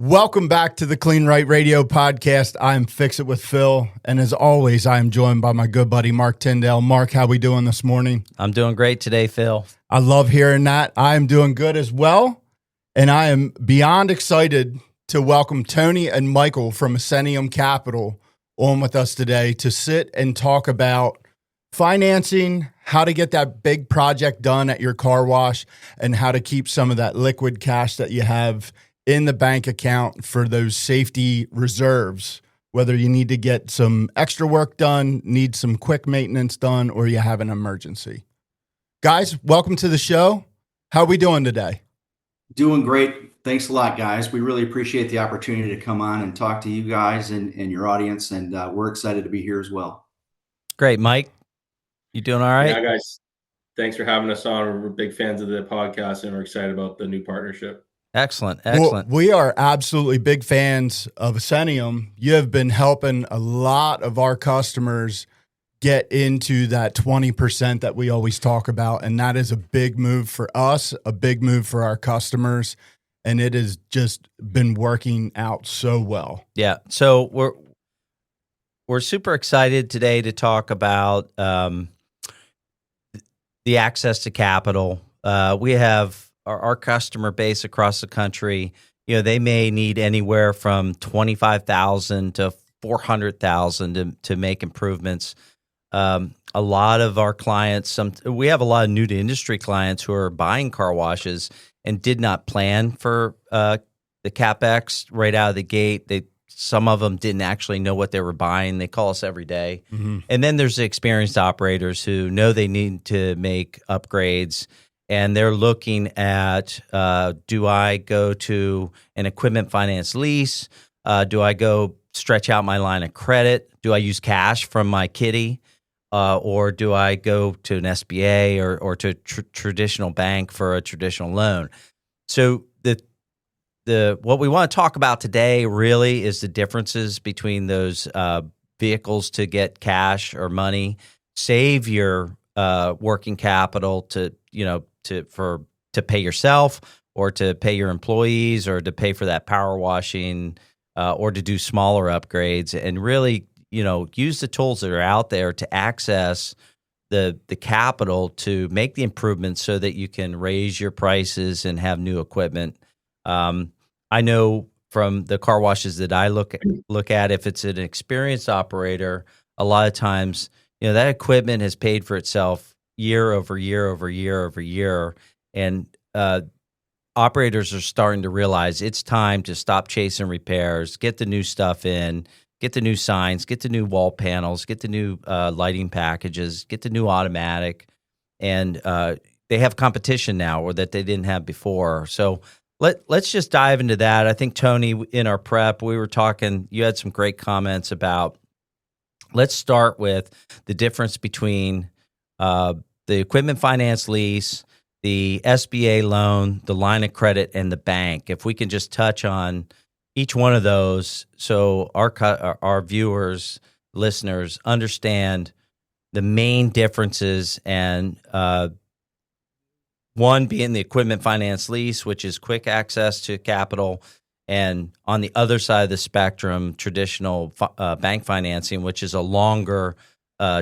Welcome back to the Kleen-Rite Radio podcast. I'm Fix It with Phil, and as always, I am joined by my good buddy Marc Tyndale. Marc, how we doing this morning? I'm doing great today, Phil. I love hearing that. I am doing good as well, and I am beyond excited to welcome Tony and Michael from Ascentium Capital on with us today to sit and talk about financing, how to get that big project done at your car wash, and how to keep some of that liquid cash that you have in the bank account for those safety reserves, whether you need to get some extra work done, need some quick maintenance done, or you have an emergency. Guys, welcome to the show. How are we doing today? Doing great. Thanks a lot, guys. We really appreciate the opportunity to come on and talk to you guys and your audience, and we're excited to be here as well. Great. Mike, you doing all right? Yeah, guys. Thanks for having us on. We're big fans of the podcast, and we're excited about the new partnership. Excellent. Well, we are absolutely big fans of Ascentium. You have been helping a lot of our customers get into that 20% that we always talk about, and that is a big move for us, a big move for our customers, and it has just been working out so well. Yeah. So we're super excited today to talk about the access to capital. We have our customer base across the country. You know, they may need anywhere from $25,000 to $400,000 to make improvements. A lot of our clients, we have a lot of new to industry clients who are buying car washes and did not plan for the CapEx right out of the gate. Some of them didn't actually know what they were buying. They call us every day. Mm-hmm. And then there's the experienced operators who know they need to make upgrades, and they're looking at, do I go to an equipment finance lease? Do I go stretch out my line of credit? Do I use cash from my kitty? Or do I go to an SBA or to a traditional bank for a traditional loan? So what we want to talk about today really is the differences between those vehicles to get cash or money, save your working capital to pay yourself or to pay your employees or to pay for that power washing or to do smaller upgrades, and really use the tools that are out there to access the capital to make the improvements so that you can raise your prices and have new equipment. I know from the car washes that I look at, if it's an experienced operator, a lot of times, that equipment has paid for itself year over year over year over year. And operators are starting to realize it's time to stop chasing repairs, get the new stuff in, get the new signs, get the new wall panels, get the new lighting packages, get the new automatic. And they have competition now or that they didn't have before. So let's just dive into that. I think, Tony, in our prep, we were talking, you had some great comments about, let's start with the difference between the equipment finance lease, the SBA loan, the line of credit, and the bank. If we can just touch on each one of those so our viewers, listeners understand the main differences, and one being the equipment finance lease, which is quick access to capital, and on the other side of the spectrum, traditional bank financing, which is a longer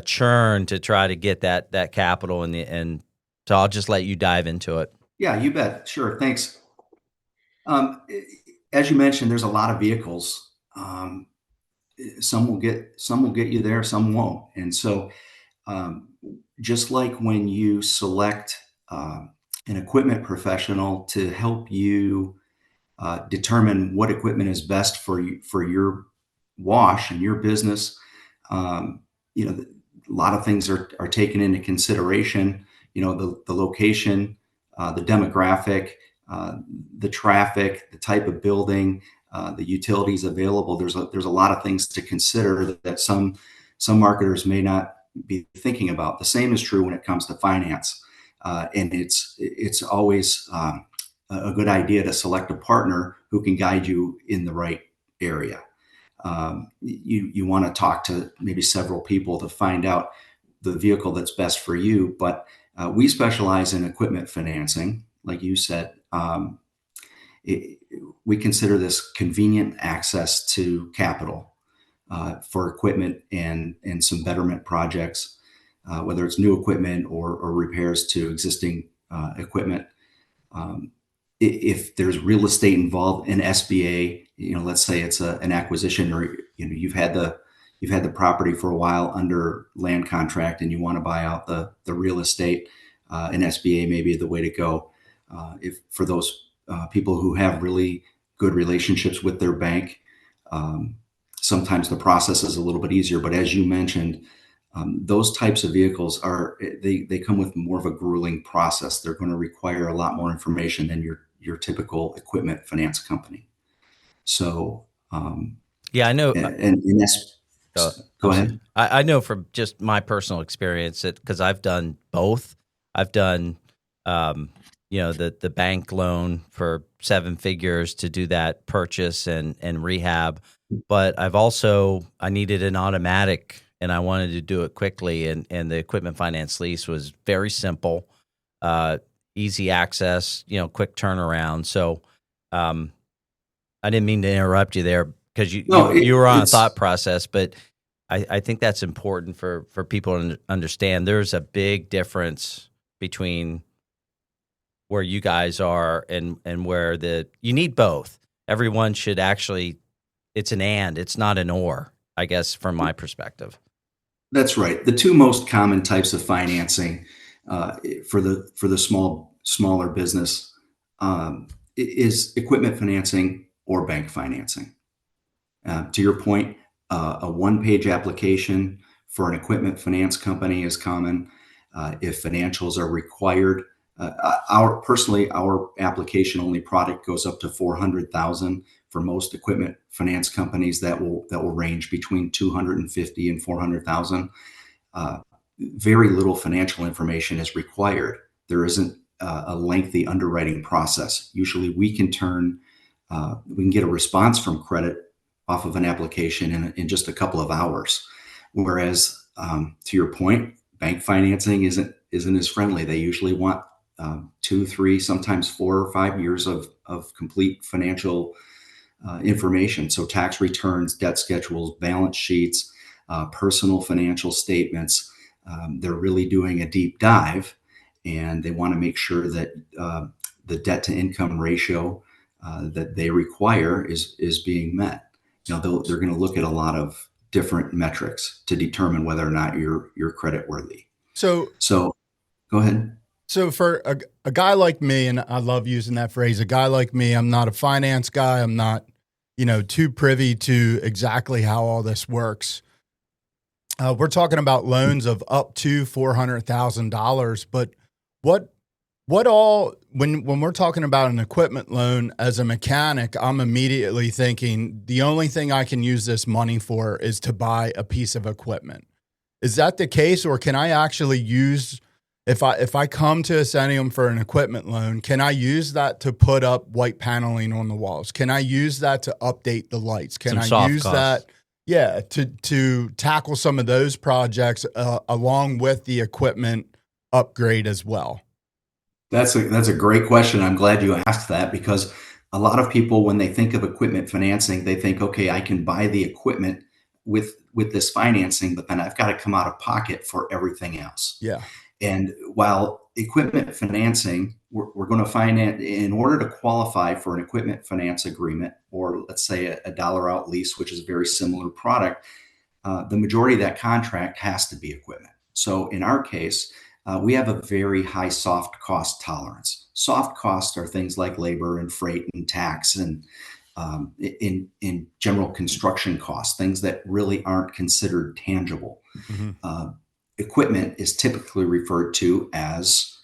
churn to try to get that capital. And so I'll just let you dive into it. Yeah, you bet. Sure. Thanks. As you mentioned, there's a lot of vehicles. Some will get you there, some won't. And so just like when you select an equipment professional to help you determine what equipment is best for your wash and your business, a lot of things are taken into consideration. The location, the demographic, the traffic, the type of building, the utilities available. There's a lot of things to consider that some marketers may not be thinking about. The same is true when it comes to finance, and it's always a good idea to select a partner who can guide you in the right area. You want to talk to maybe several people to find out the vehicle that's best for you, but we specialize in equipment financing, like you said. we consider this convenient access to capital for equipment and some betterment projects, whether it's new equipment or repairs to existing equipment. If there's real estate involved in SBA, let's say it's an acquisition, or you've had the property for a while under land contract and you want to buy out the real estate, an SBA may be the way to go. If for those people who have really good relationships with their bank, sometimes the process is a little bit easier. But as you mentioned, those types of vehicles they come with more of a grueling process. They're going to require a lot more information than your typical equipment finance company. So yeah, I know. And that's go ahead. I know from just my personal experience because I've done both. I've done the bank loan for 7 figures to do that purchase and rehab, but I needed an automatic and I wanted to do it quickly, and the equipment finance lease was very simple, easy access, quick turnaround. So I didn't mean to interrupt you there because you were on a thought process, but I think that's important for people to understand. There's a big difference between where you guys are and where you need both. Everyone should actually, it's an and, it's not an or, I guess, from my perspective. That's right. The two most common types of financing for the smaller business is equipment financing or bank financing. To your point, a one-page application for an equipment finance company is common. If financials are required, our application only product goes up to $400,000. For most equipment finance companies, that will range between $250,000 and $400,000. Very little financial information is required. There isn't a lengthy underwriting process. Usually, we can get a response from credit off of an application in just a couple of hours. Whereas, to your point, bank financing isn't as friendly. They usually want 2, 3, sometimes 4 or 5 years of complete financial information. So tax returns, debt schedules, balance sheets, personal financial statements. They're really doing a deep dive, and they want to make sure that the debt to income ratio that they require is being met. They're going to look at a lot of different metrics to determine whether or not you're credit worthy. So go ahead. So for a guy like me, and I love using that phrase, a guy like me, I'm not a finance guy. I'm not, too privy to exactly how all this works. We're talking about loans of up to $400,000, but what all, when we're talking about an equipment loan as a mechanic, I'm immediately thinking the only thing I can use this money for is to buy a piece of equipment. Is that the case, or can I actually use, if I come to Ascentium for an equipment loan, can I use that to put up white paneling on the walls? Can I use that to update the lights? Can I use that, to tackle some of those projects along with the equipment upgrade as well? That's a great question. I'm glad you asked that, because a lot of people, when they think of equipment financing, they think, okay, I can buy the equipment with this financing, but then I've got to come out of pocket for everything else. Yeah. And while equipment financing, we're going to find that in order to qualify for an equipment finance agreement, or let's say a dollar out lease, which is a very similar product, the majority of that contract has to be equipment. So in our case, we have a very high soft cost tolerance. Soft costs are things like labor and freight and tax and in general construction costs, things that really aren't considered tangible. Mm-hmm. Equipment is typically referred to as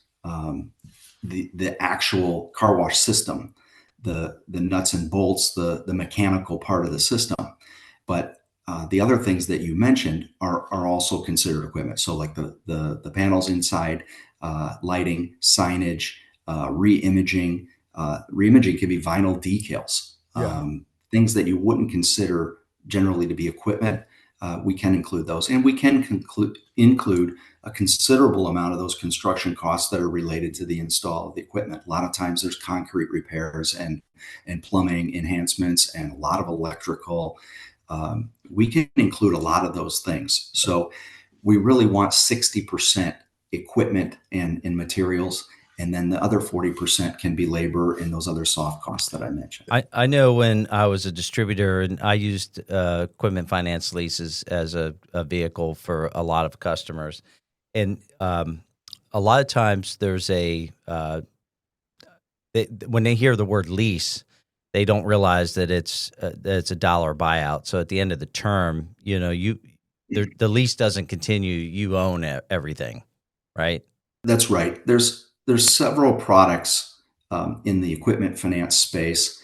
the actual car wash system, the nuts and bolts, the mechanical part of the system. But the other things that you mentioned are also considered equipment. So like the panels inside, lighting, signage, re-imaging. Re-imaging can be vinyl decals, things that you wouldn't consider generally to be equipment. we can include those, and we can include a considerable amount of those construction costs that are related to the install of the equipment. A lot of times there's concrete repairs and plumbing enhancements and a lot of electrical. We can include a lot of those things. So we really want 60% equipment and materials, and then the other 40% can be labor and those other soft costs that I mentioned. I know when I was a distributor and I used equipment finance leases as a vehicle for a lot of customers. And a lot of times there's when they hear the word lease, they don't realize that it's a dollar buyout. So at the end of the term, the lease doesn't continue. You own everything, right? That's right. There's several products in the equipment finance space.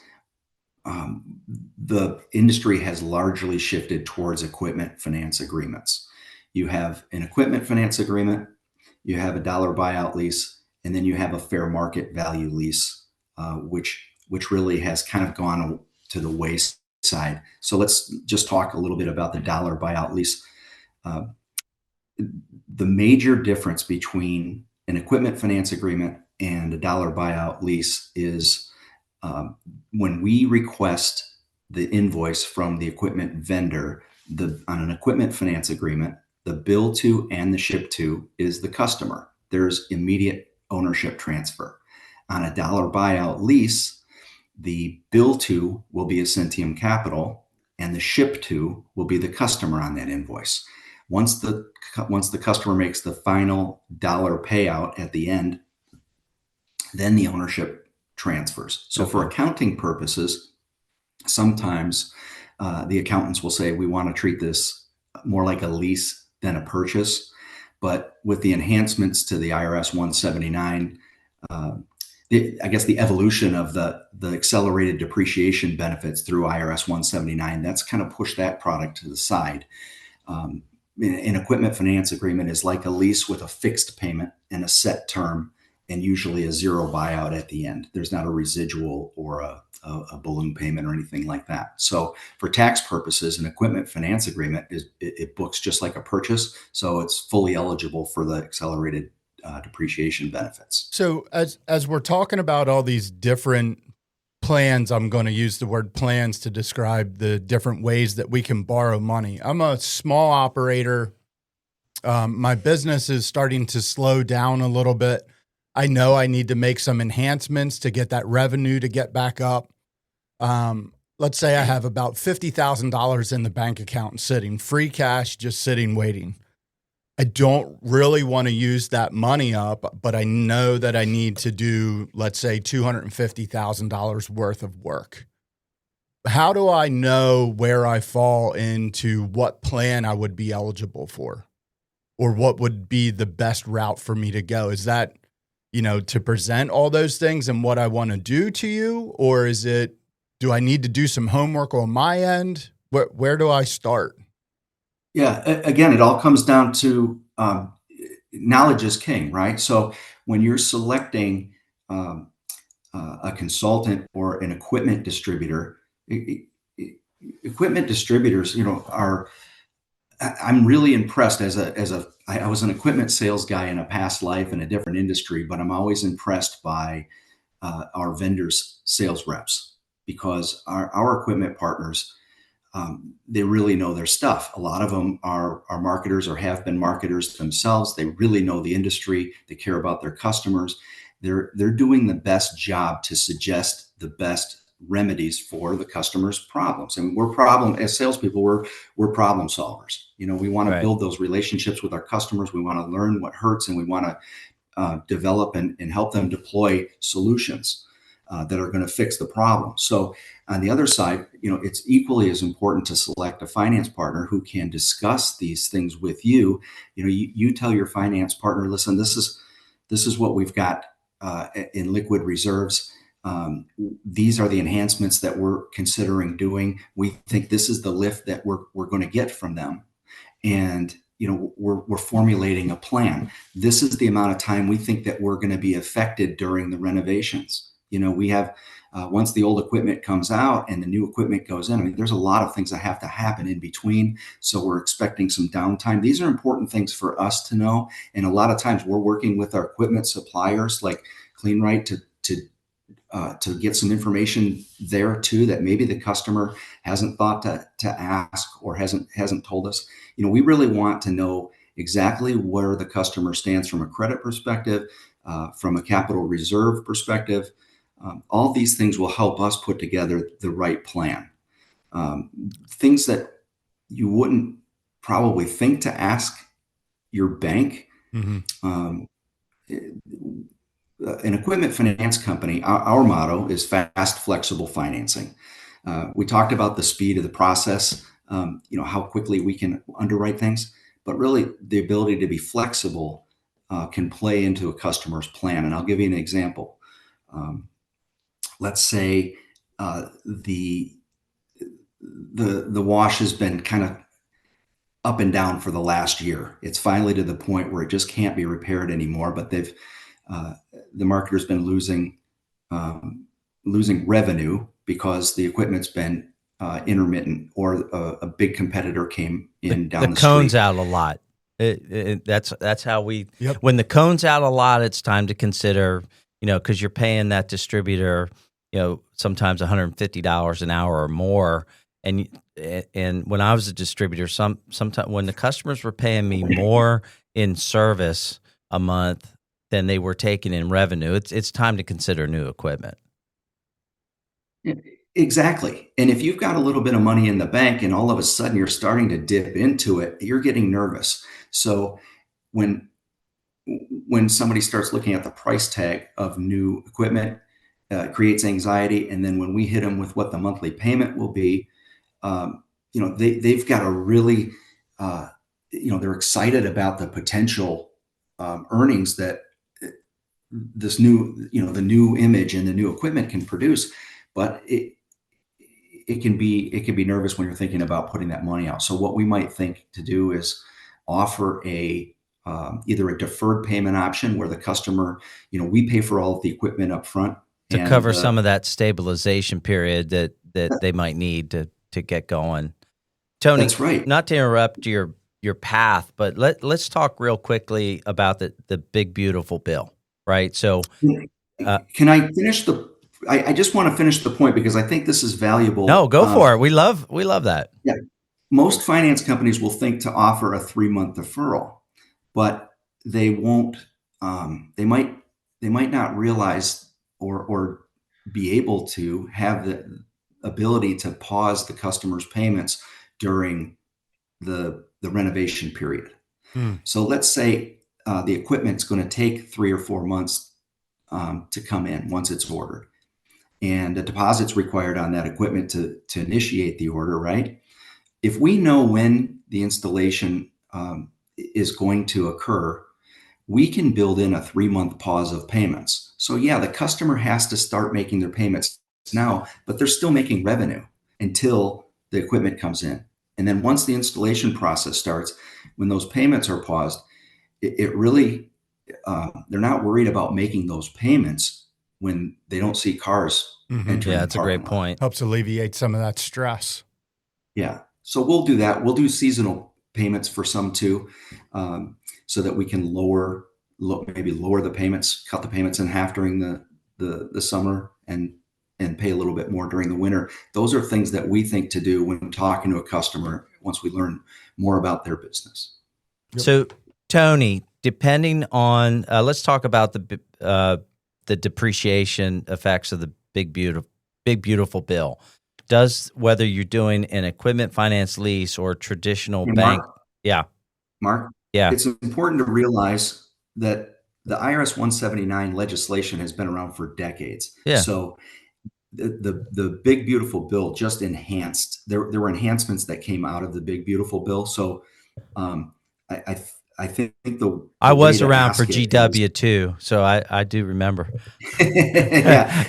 The industry has largely shifted towards equipment finance agreements. You have an equipment finance agreement, you have a dollar buyout lease, and then you have a fair market value lease, which really has kind of gone to the wayside. So let's just talk a little bit about the dollar buyout lease. The major difference between an equipment finance agreement and a dollar buyout lease is when we request the invoice from the equipment vendor, on an equipment finance agreement, the bill to and the ship to is the customer. There's immediate ownership transfer. On a dollar buyout lease, the bill to will be Ascentium Capital, and the ship to will be the customer on that invoice. Once the customer makes the final dollar payout at the end, then the ownership transfers. So for accounting purposes, sometimes the accountants will say, we want to treat this more like a lease than a purchase. But with the enhancements to the IRS 179, I guess the evolution of the accelerated depreciation benefits through IRS 179, that's kind of pushed that product to the side. An equipment finance agreement is like a lease with a fixed payment and a set term, and usually a zero buyout at the end. There's not a residual or a balloon payment or anything like that. So for tax purposes, an equipment finance agreement it books just like a purchase, so it's fully eligible for the accelerated depreciation benefits. So as we're talking about all these different plans, I'm going to use the word plans to describe the different ways that we can borrow money. I'm a small operator. My business is starting to slow down a little bit. I know I need to make some enhancements to get that revenue to get back up. Let's say I have about $50,000 in the bank account sitting, free cash, just sitting, waiting. I don't really want to use that money up, but I know that I need to do, let's say, $250,000 worth of work. How do I know where I fall into what plan I would be eligible for, or what would be the best route for me to go? Is that, to present all those things and what I want to do to you, or is it, do I need to do some homework on my end? Where do I start? Yeah, again, it all comes down to knowledge is king, right? So when you're selecting a consultant or an equipment distributor, equipment distributors, are. I'm really impressed I was an equipment sales guy in a past life in a different industry, but I'm always impressed by our vendors' sales reps, because our equipment partners, they really know their stuff. A lot of them are marketers or have been marketers themselves. They really know the industry. They care about their customers. They're doing the best job to suggest the best remedies for the customer's problems. And as salespeople, we're problem solvers. We want to build those relationships with our customers. We want to learn what hurts, and we want to develop and help them deploy solutions that are going to fix the problem. So on the other side, it's equally as important to select a finance partner who can discuss these things with you. You tell your finance partner, listen, this is what we've got in liquid reserves. These are the enhancements that we're considering doing. We think this is the lift that we're going to get from them. And, we're formulating a plan. This is the amount of time we think that we're going to be affected during the renovations. We have once the old equipment comes out and the new equipment goes in, I mean, there's a lot of things that have to happen in between. So we're expecting some downtime. These are important things for us to know. And a lot of times we're working with our equipment suppliers like Kleen-Rite to get some information there too, that maybe the customer hasn't thought to ask or hasn't told us. We really want to know exactly where the customer stands from a credit perspective, from a capital reserve perspective. All these things will help us put together the right plan. Things that you wouldn't probably think to ask your bank. Mm-hmm. An equipment finance company, our motto is fast, flexible financing. We talked about the speed of the process, how quickly we can underwrite things, but really the ability to be flexible can play into a customer's plan. And I'll give you an example. Let's say the wash has been kind of up and down for the last year. It's finally to the point where it just can't be repaired anymore, but the marketer's been losing revenue because the equipment's been intermittent, or a big competitor came in down the street. The cone's out a lot. That's how we. Yep. When the cone's out a lot, it's time to consider, because you're paying that distributor, sometimes $150 an hour or more. And when I was a distributor, sometimes when the customers were paying me more in service a month than they were taking in revenue, it's time to consider new equipment. Exactly. And if you've got a little bit of money in the bank and all of a sudden you're starting to dip into it, you're getting nervous. So when somebody starts looking at the price tag of new equipment, it creates anxiety. And then when we hit them with what the monthly payment will be, they've got a really, they're excited about the potential earnings that this new, the new image and the new equipment can produce. But it can be nervous when you're thinking about putting that money out. So what we might think to do is offer either a deferred payment option where the customer, we pay for all of the equipment up front to cover some of that stabilization period that they might need to get going. Tony, that's right. Not to interrupt your path, but let's talk real quickly about the big beautiful bill, right? So can I finish I just want to finish the point because I think this is valuable. No, go for it. We love that. Yeah. Most finance companies will think to offer a 3-month deferral, but they won't. They might not realize or be able to have the ability to pause the customer's payments during the renovation period. So let's say the equipment's going to take 3 or 4 months to come in once it's ordered. And a deposit's required on that equipment to initiate the order, right? If we know when the installation is going to occur, we can build in a 3-month pause of payments. So yeah, the customer has to start making their payments now, but they're still making revenue until the equipment comes in. And then once the installation process starts, when those payments are paused, it really, they're not worried about making those payments when they don't see cars entering. Yeah, that's a great point. Helps alleviate some of that stress. Yeah. So we'll do that. We'll do seasonal payments for some too, so that we can maybe lower the payments, cut the payments in half during the summer and pay a little bit more during the winter. Those are things that we think to do when talking to a customer once we learn more about their business. Yep. So, Tony, depending on, let's talk about the depreciation effects of the big beautiful bill. Does whether you're doing an equipment finance lease or traditional bank, Mark, it's important to realize that the IRS 179 legislation has been around for decades. Yeah. So the big beautiful bill just enhanced. There were enhancements that came out of the big beautiful bill. So I think I was around for GW too, so I do remember.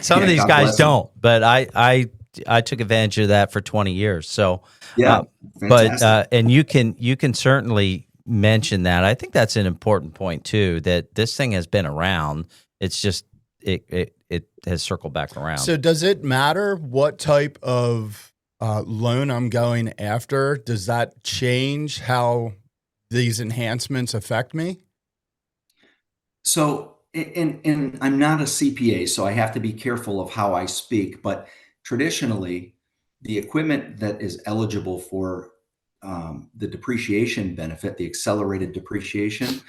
Some of these guys don't, but I took advantage of that for 20 years. So and you can certainly mention that. I think that's an important point too, that this thing has been around. It's just it it has circled back around. So does it matter what type of loan I'm going after? Does that change how these enhancements affect me? So, and I'm not a CPA, so I have to be careful of how I speak, but traditionally, the equipment that is eligible for the depreciation benefit, the accelerated depreciation,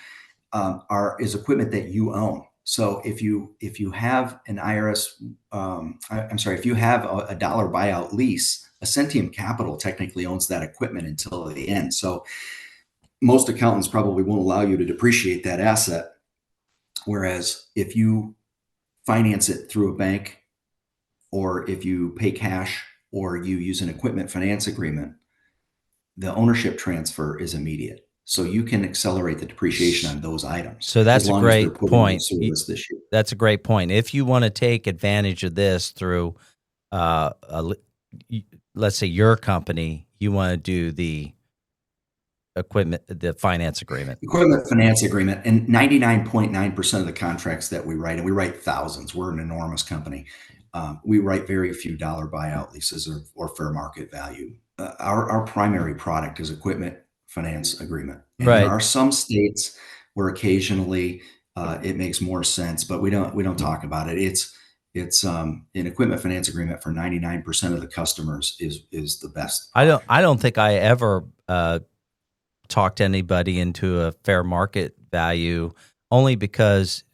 is equipment that you own. So if you have an IRS, I'm sorry, if you have a dollar buyout lease, Ascentium Capital technically owns that equipment until the end. So most accountants probably won't allow you to depreciate that asset. Whereas if you finance it through a bank, or if you pay cash, or you use an equipment finance agreement, the ownership transfer is immediate. So you can accelerate the depreciation on those items. So that's as a long as they're great put point. into service this year. That's a great point. If you want to take advantage of this through, let's say your company, you want to do the finance agreement. Equipment finance agreement, and 99.9% of the contracts that we write, and we write thousands, we're an enormous company. We write very few dollar buyout leases or fair market value. Our primary product is equipment finance agreement. And Right. there are some states where occasionally it makes more sense, but we don't talk about it. It's an equipment finance agreement for 99% of the customers is the best. I don't think I ever talk to anybody into a fair market value, only because,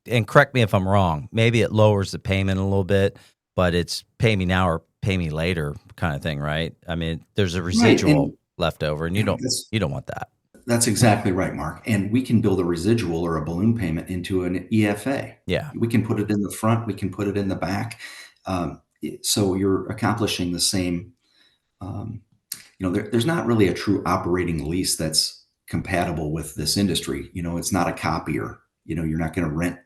and correct me if I'm wrong, maybe it lowers the payment a little bit, but it's pay me now or pay me later kind of thing, right? I mean, there's a residual left over, and you don't want that. That's exactly right, Mark. And we can build a residual or a balloon payment into an EFA. Yeah. We can put it in the front, we can put it in the back. So you're accomplishing the same. There's not really a true operating lease that's compatible with this industry. It's not a copier. You're not going to rent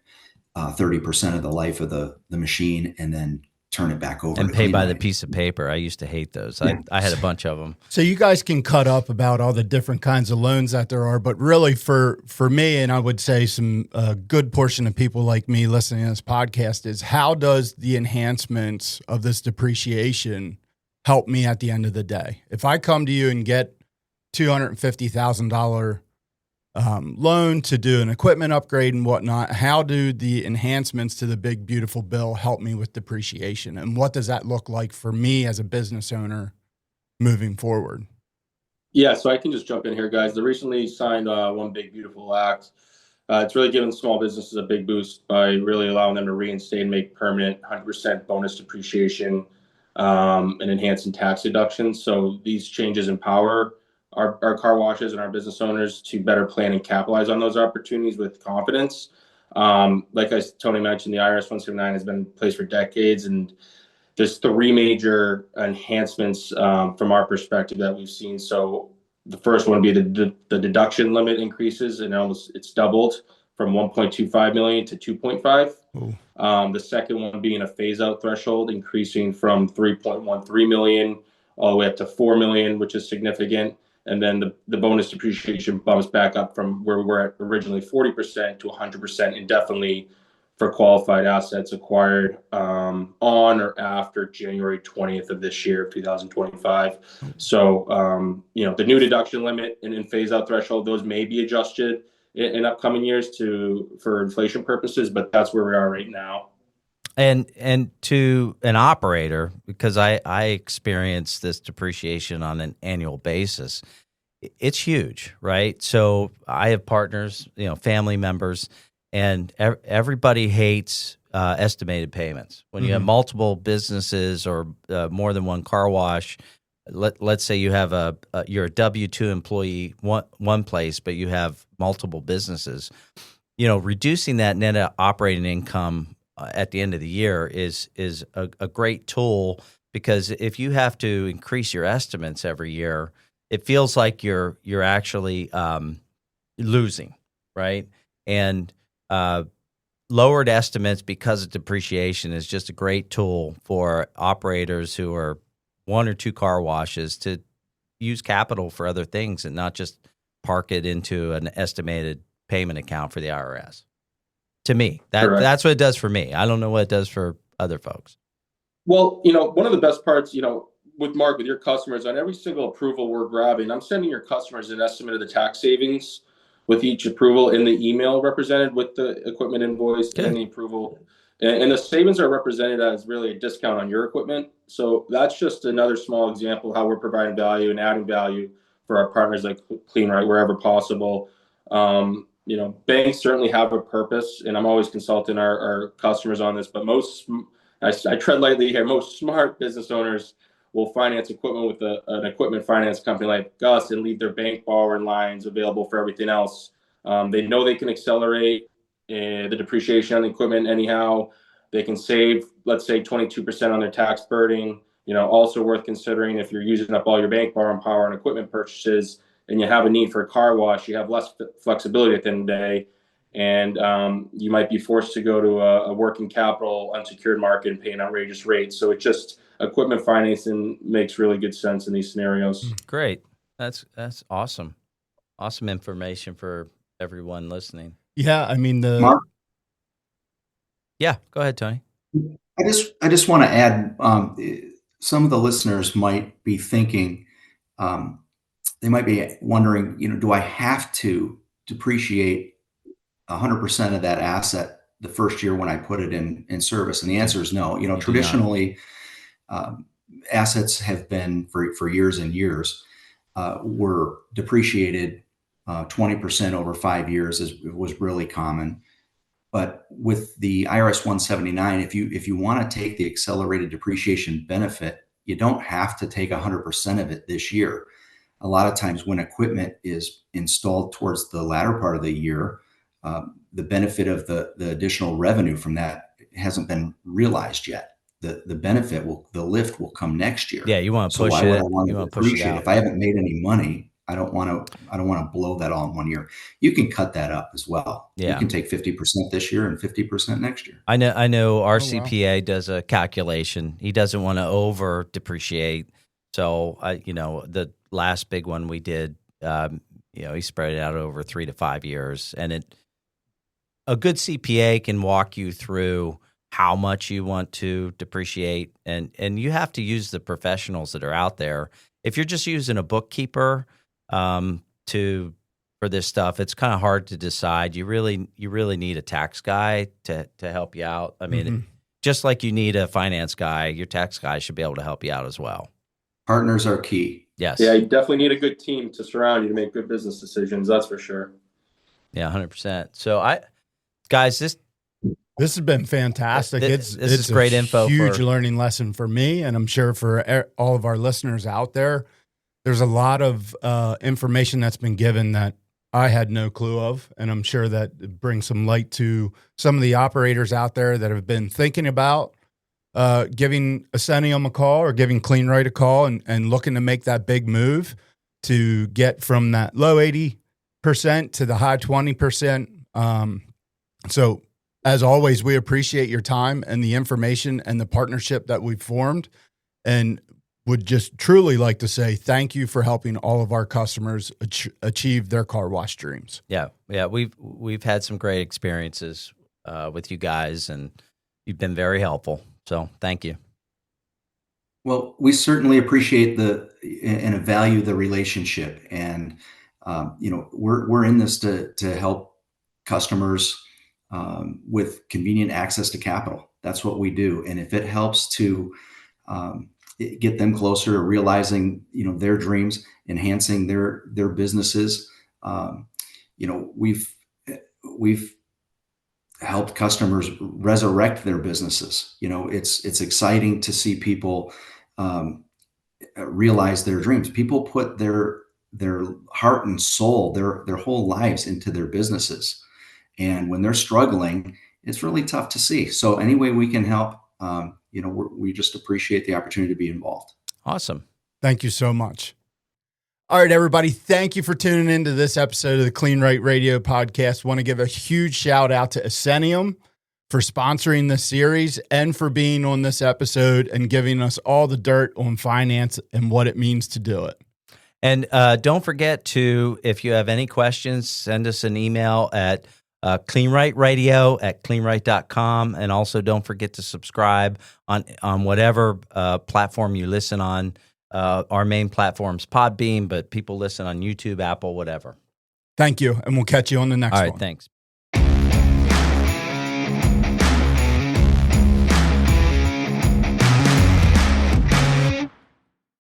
30% of the life of the machine and then turn it back over and to pay by Kleen-Rite. the piece of paper. I used to hate those. Yeah. I had a bunch of them. So you guys can cut up about all the different kinds of loans that there are, but really for me, and I would say some good portion of people like me listening to this podcast, is how does the enhancements of this depreciation help me at the end of the day? If I come to you and get $250,000 loan to do an equipment upgrade and whatnot, how do the enhancements to the big, beautiful bill help me with depreciation? And what does that look like for me as a business owner moving forward? Yeah, so I can just jump in here, guys. They recently signed One Big Beautiful Act. It's really given small businesses a big boost by really allowing them to reinstate and make permanent 100% bonus depreciation and enhancing tax deductions. So these changes empower our car washes and our business owners to better plan and capitalize on those opportunities with confidence. Like Tony mentioned, the IRS 179 has been in place for decades, and there's three major enhancements from our perspective that we've seen. So the first one would be the deduction limit increases, and it's doubled from 1.25 million to 2.5. The second one being a phase out threshold, increasing from 3.13 million all the way up to 4 million, which is significant. And then the bonus depreciation bumps back up from where we were at originally 40% to 100% indefinitely for qualified assets acquired on or after January 20th of this year, 2025. So, the new deduction limit and phase out threshold, those may be adjusted in upcoming years for inflation purposes, but that's where we are right now. And to an operator, because I experience this depreciation on an annual basis, it's huge, right? So I have partners, family members, and everybody hates estimated payments. When you have multiple businesses or more than one car wash, let's say you have you're a W-2 employee one place, but you have multiple businesses. Reducing that net operating income at the end of the year is a great tool, because if you have to increase your estimates every year, it feels like you're actually losing, right? And lowered estimates because of depreciation is just a great tool for operators who are one or two car washes to use capital for other things and not just park it into an estimated payment account for the IRS. To me, that's what it does for me. I don't know what it does for other folks. Well, one of the best parts, with Marc, with your customers, on every single approval we're grabbing, I'm sending your customers an estimate of the tax savings with each approval in the email represented with the equipment invoice and the approval. And the savings are represented as really a discount on your equipment. So that's just another small example of how we're providing value and adding value for our partners like Kleen-Rite wherever possible. Banks certainly have a purpose, and I'm always consulting our customers on this, but I tread lightly here, most smart business owners will finance equipment with an equipment finance company like us and leave their bank borrowing lines available for everything else. They know they can accelerate the depreciation on the equipment anyhow. They can save, let's say, 22% on their tax burden. Also worth considering, if you're using up all your bank borrowing power on equipment purchases and you have a need for a car wash, you have less flexibility at the end of the day. And you might be forced to go to a working capital unsecured market and pay an outrageous rate. So it just, equipment financing makes really good sense in these scenarios. Great. That's awesome. Awesome information for everyone listening. Yeah, I mean Marc? Yeah, go ahead, Tony. I just want to add, some of the listeners might be thinking, they might be wondering, do I have to depreciate 100% of that asset the first year when I put it in service? And the answer is no. Traditionally, assets have been for years and years were depreciated 20% over 5 years was really common. But with the IRS 179, if you want to take the accelerated depreciation benefit, you don't have to take 100% of it this year. A lot of times when equipment is installed towards the latter part of the year, the benefit of the additional revenue from that hasn't been realized yet. The benefit the lift will come next year. Yeah, you want to push it. You want to push it out. If I haven't made any money, I don't want to blow that all in 1 year. You can cut that up as well. Yeah. You can take 50% this year and 50% next year. I know our CPA does a calculation. He doesn't want to over depreciate. So the last big one we did, he spread it out over 3 to 5 years, and a good CPA can walk you through how much you want to depreciate, and you have to use the professionals that are out there. If you're just using a bookkeeper for this stuff, it's kind of hard to decide. You really need a tax guy to help you out. I mean, just like you need a finance guy, your tax guy should be able to help you out as well. Partners are key. Yes. Yeah, you definitely need a good team to surround you to make good business decisions. That's for sure. Yeah, 100%. So guys, this has been fantastic. This is great info. Huge learning lesson for me, and I'm sure for all of our listeners out there. There's a lot of information that's been given that I had no clue of, and I'm sure that it brings some light to some of the operators out there that have been thinking about giving Ascentium a call or giving Kleen-Rite a call and looking to make that big move to get from that low 80% to the high 20%. So as always, we appreciate your time and the information and the partnership that we've formed, and would just truly like to say thank you for helping all of our customers achieve their car wash dreams. Yeah. We've had some great experiences with you guys, and you've been very helpful. So thank you. Well, we certainly appreciate and value the relationship, and we're in this to help customers with convenient access to capital. That's what we do, and if it helps to get them closer to realizing their dreams, enhancing their businesses, we've helped customers resurrect their businesses. It's exciting to see people realize their dreams. People put their heart and soul, their whole lives into their businesses. And when they're struggling, it's really tough to see. So any way we can help, we just appreciate the opportunity to be involved. Awesome. Thank you so much. All right, everybody. Thank you for tuning into this episode of the Kleen-Rite Radio Podcast. Want to give a huge shout out to Ascentium for sponsoring this series and for being on this episode and giving us all the dirt on finance and what it means to do it. And don't forget to, if you have any questions, send us an email at Kleen-Rite Radio at Kleen-Rite.com. And also don't forget to subscribe on whatever platform you listen on. Our main platform's Podbean, but people listen on YouTube, Apple, whatever. Thank you, and we'll catch you on the next one. All right, thanks.